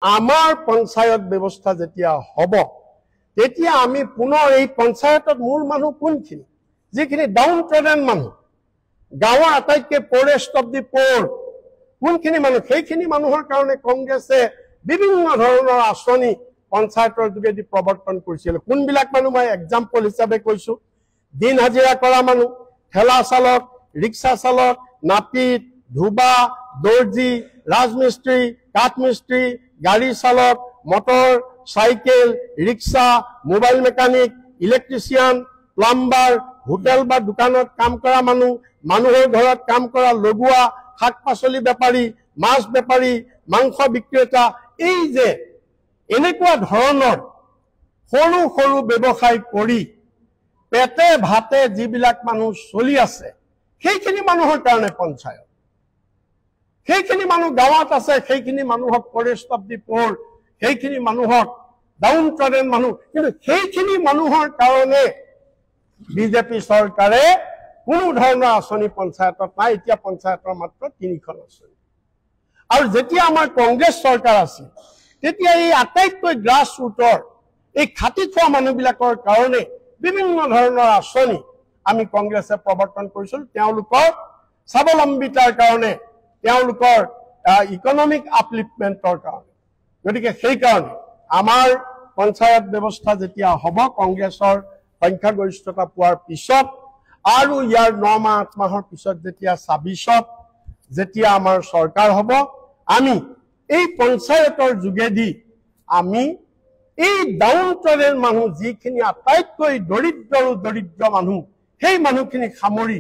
আমাৰ পঞ্চায়ত ব্যৱস্থা যেতিয়া হ'ব তেতিয়া আমি পুনৰ এই পঞ্চায়তত মূল মানুহ কোনখিনি যিখিনি ডাউন ট্ৰেডেন মানুহ গাঁৱৰ আটাইতকৈ পৰেষ্ট অফ দি প'ৰ কোনখিনি মানুহ সেইখিনি মানুহৰ কাৰণে কংগ্ৰেছে বিভিন্ন ধৰণৰ আঁচনি পঞ্চায়তৰ যোগেদি প্ৰৱৰ্তন কৰিছিল কোনবিলাক মানুহ মই এক্সাম্পল হিচাপে কৈছো দিন হাজিৰা কৰা মানুহ ঠেলা চালক ৰিক্সা চালক নাপিত ধুবা দৰ্জি ৰাজমিস্ত্ৰী কাঠমিস্ত্ৰী গাড়ী চালক motor cycle rickshaw mobile mechanic electrician plumber hotel বা দোকানত কাম কৰা মানুহৰ ঘৰত কাম কৰা লগোৱা শাক পাচলি বেপাৰী মাছ বেপাৰী মাংস বিক্ৰেতা এই যে এনেকুৱা ধৰণৰ সৰু সৰু ব্যৱসায় কৰি পেটে ভাতে যিবিলাক মানুহ চলি আছে সেইখিনি মানুহৰ কাৰণে পঞ্চায়ত সেইখিনি মানুহ গাঁৱত আছে সেইখিনি মানুহক ফৰেষ্ট অফ দি প'ৰ সেইখিনি মানুহক ডাউন ট্ৰেডেন মানুহ কিন্তু সেইখিনি মানুহৰ কাৰণে বিজেপি চৰকাৰে কোনো ধৰণৰ আঁচনি পঞ্চায়তত নাই এতিয়া পঞ্চায়তৰ মাত্ৰ 3খন আঁচনি আৰু যেতিয়া আমাৰ কংগ্ৰেছ চৰকাৰ আছিল তেতিয়া এই আটাইতকৈ গ্ৰাছ ৰুটৰ এই খাটি খোৱা মানুহবিলাকৰ কাৰণে বিভিন্ন ধৰণৰ আঁচনি আমি কংগ্ৰেছে প্ৰৱৰ্তন কৰিছিল তেওঁলোকৰ স্বাৱলম্বিতাৰ কাৰণে তেওঁলোকৰ ইকনমিক আপলিফমেণ্টৰ কাৰণে গতিকে সেই কাৰণে আমাৰ পঞ্চায়ত ব্যৱস্থা যেতিয়া হ'ব কংগ্ৰেছৰ সংখ্যাগৰিষ্ঠতা পোৱাৰ পিছত আৰু ইয়াৰ 9 মাহ 8 মাহৰ পিছত যেতিয়া 26ত যেতিয়া আমাৰ চৰকাৰ হ'ব আমি এই পঞ্চায়তৰ যোগেদি আমি এই ডাউন ট্ৰেডেন মানুহ যিখিনি আটাইতকৈ দৰিদ্ৰ মানুহ সেই মানুহখিনি সামৰি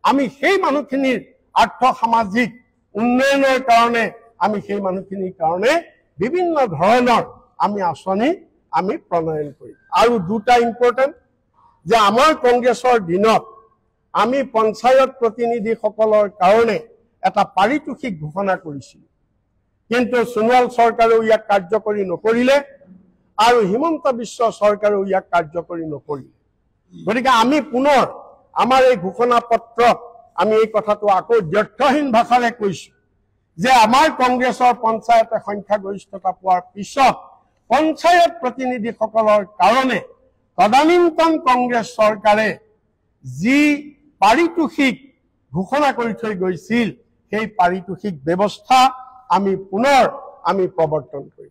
আমি সেই মানুহখিনিৰ আৰ্থ সামাজিক উন্নয়নৰ কাৰণে আমি সেই মানুহখিনিৰ কাৰণে বিভিন্ন ধৰণৰ আমি আঁচনি আমি প্ৰণয়ন কৰিম আৰু দুটা ইম্পৰ্টেণ্ট যে আমাৰ কংগ্ৰেছৰ দিনত আমি পঞ্চায়ত প্ৰতিনিধিসকলৰ কাৰণে এটা পাৰিতোষিক ঘোষণা কৰিছিলোঁ কিন্তু সোণোৱাল চৰকাৰেও ইয়াক কাৰ্যকৰী নকৰিলে আৰু হিমন্ত বিশ্ব চৰকাৰেও ইয়াক কাৰ্যকৰী নকৰিলে গতিকে আমি পুনৰ আমাৰ এই ঘোষণা পত্ৰত আমি এই কথাটো আকৌ দ্ব্যৰ্থহীন ভাষাৰে কৈছো যে আমাৰ কংগ্ৰেছৰ পঞ্চায়তে সংখ্যাগৰিষ্ঠতা পোৱাৰ পিছত পঞ্চায়ত প্ৰতিনিধিসকলৰ কাৰণে তদানীন্তন কংগ্ৰেছ চৰকাৰে যি পাৰিতোষিক ঘোষণা কৰি থৈ গৈছিল সেই পাৰিতোষিক ব্যৱস্থা আমি পুনৰ আমি প্ৰৱৰ্তন কৰিম